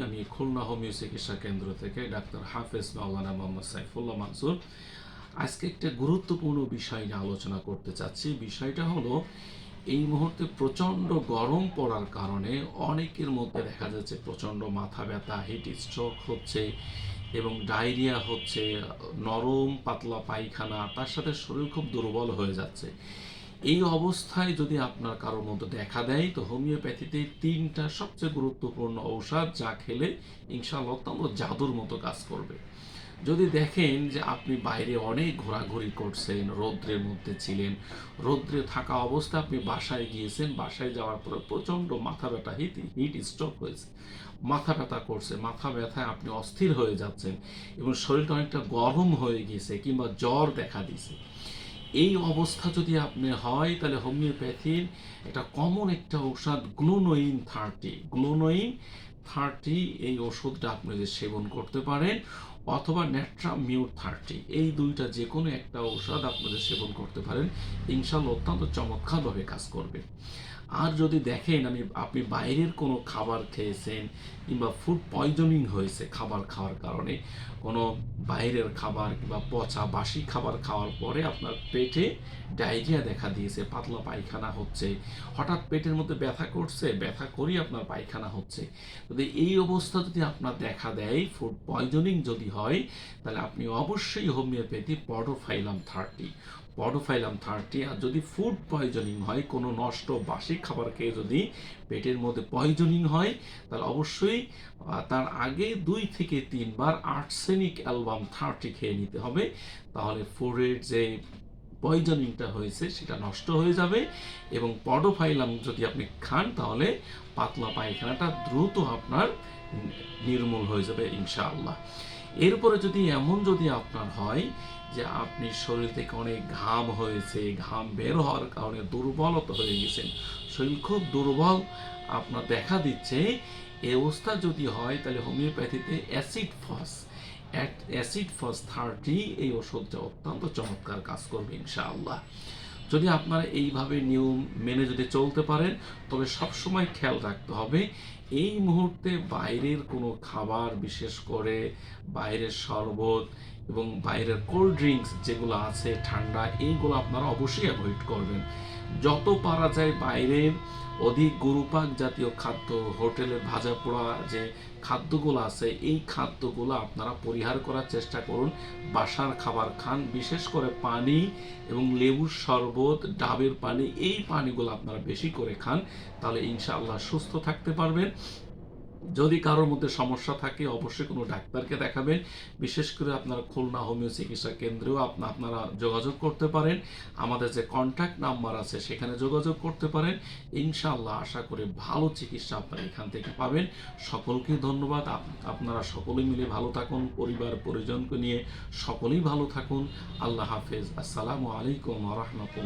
আমি খুলনা হোমিও চিকিৎসা কেন্দ্র থেকে ডাক্তার হাফেজ মাওলানা মোহাম্মদ সাইফুল্লাহ মানসুর। আজকে একটা গুরুত্বপূর্ণ বিষয় নিয়ে আলোচনা করতে চাচ্ছি। বিষয়টা হলো, এই মুহূর্তে প্রচণ্ড গরম পড়ার কারণে অনেকের মধ্যে দেখা যাচ্ছে প্রচণ্ড মাথা ব্যথা, হিট স্ট্রোক হচ্ছে এবং ডায়রিয়া হচ্ছে, নরম পাতলা পায়খানা, তার সাথে শরীর খুব দুর্বল হয়ে যাচ্ছে। এই অবস্থায় যদি আপনার কারোর মধ্যে দেখা দেয়, তো হোমিওপ্যাথিতে ৩টা সবচেয়ে গুরুত্বপূর্ণ ঔষধ যা খেলে ইনশাআল্লাহ অত্যন্ত জাদুর মতো কাজ করবে। যদি দেখেন যে আপনি বাইরে অনেক ঘোরাঘুরি করছেন, রৌদ্রের মধ্যে ছিলেন, রৌদ্রে থাকা অবস্থায় আপনি বাসায় গিয়েছেন, বাসায় যাওয়ার পরে প্রচণ্ড মাথা ব্যথা, হিট স্ট্রোক হয়েছে, মাথা ব্যথা করছে, মাথা ব্যথায় আপনি অস্থির হয়ে যাচ্ছেন এবং শরীরটা অনেকটা গরম হয়ে গিয়েছে কিংবা জ্বর দেখা দিয়েছে, এই অবস্থা যদি আপনি হয়, তাহলে হোমিওপ্যাথির একটা কমন একটা ঔষধ গ্লুনোইন 30 এই ওষুধটা আপনি যদি সেবন করতে পারেন, অথবা নেট্রামিউর 30, এই দুইটা যে কোনো একটা ঔষধ আপনাদের সেবন করতে পারেন, ইনশাল্লাহ অত্যন্ত চমৎকারভাবে কাজ করবে। আর যদি দেখেন আপনি বাইরের কোনো খাবার খেয়েছেন কিংবা ফুড পয়জনিং হয়েছে খাবার খাওয়ার কারণে, কোনো বাইরের খাবার কিংবা পচা বাসি খাবার খাওয়ার পরে আপনার পেটে ডায়রিয়া দেখা দিয়েছে, পাতলা পায়খানা হচ্ছে, হঠাৎ পেটের মধ্যে ব্যথা করছে, ব্যথা করেই আপনার পায়খানা হচ্ছে, যদি এই অবস্থা যদি আপনার দেখা দেয়, ফুড পয়জনিং যদি হয়, তাহলে আপনি অবশ্যই হোমিওপ্যাথি পডোফাইলাম 30। আর যদি ফুড পয়জনিং হয়, কোনো নষ্ট বাসি খাবার খেয়ে যদি পেটের মধ্যে পয়জনিং হয়, তাহলে অবশ্যই তার আগে 2 থেকে 3 বার আর্সেনিক অ্যালবাম 30 খেয়ে নিতে হবে। তাহলে ফুডের যে পয়জনিংটা হয়েছে সেটা নষ্ট হয়ে যাবে এবং পডোফাইলাম যদি আপনি খান, তাহলে পাতলা পায়খানাটা দ্রুত আপনার নির্মূল হয়ে যাবে ইনশাআল্লাহ। এরপরে যদি আপনার হয় যে আপনি শরীর থেকে অনেক ঘাম হয়েছে, ঘাম বের হওয়ার কারণে দুর্বলতা হয়ে গেছেন, শরীর খুব দুর্বল আপনার দেখা দিচ্ছে, এই অবস্থা যদি হয়, তাহলে হোমিওপ্যাথিতে অ্যাসিড ফস 30 এই ওষুধটা অত্যন্ত চমৎকার কাজ করবে ইনশাআল্লাহ। যদি আপনারা এইভাবে নিয়ম মেনে যদি চলতে পারেন, তবে সবসময় খেয়াল রাখতে হবে, এই মুহূর্তে বাইরের কোনো খাবার, বিশেষ করে বাইরের শরবত এবং বাইরের কোল্ড ড্রিঙ্কস যেগুলো আছে ঠান্ডা, এইগুলো আপনারা অবশ্যই অ্যাভয়েড করবেন। যত পারা যায় বাইরের অধিক গুরুপাক জাতীয় খাদ্য, হোটেলের ভাজা পোড়া যে খাদ্যগুলো আছে, এই খাদ্যগুলো আপনারা পরিহার করার চেষ্টা করুন। বাসার খাবার খান, বিশেষ করে পানি এবং লেবুর শরবত, ডাবের পানি, এই পানিগুলো আপনারা বেশি করে খান, তাহলে ইনশাআল্লাহ সুস্থ থাকতে পারবেন। যদি কারোর মধ্যে সমস্যা থাকে, অবশ্যই কোনো ডাক্তারকে দেখাবেন। বিশেষ করে আপনারা খুলনা হোমিও চিকিৎসা কেন্দ্রেও আপনারা যোগাযোগ করতে পারেন। আমাদের যে কন্ট্যাক্ট নাম্বার আছে সেখানে যোগাযোগ করতে পারেন। ইনশাআল্লাহ আশা করি ভালো চিকিৎসা আপনারা এখান থেকে পাবেন। সকলকে ধন্যবাদ। আপনারা সকলেই মিলে ভালো থাকুন, পরিবার পরিজনকে নিয়ে সকলেই ভালো থাকুন। আল্লাহ হাফেজ। আসসালামু আলাইকুম ওয়া রাহমাতুল্লাহ।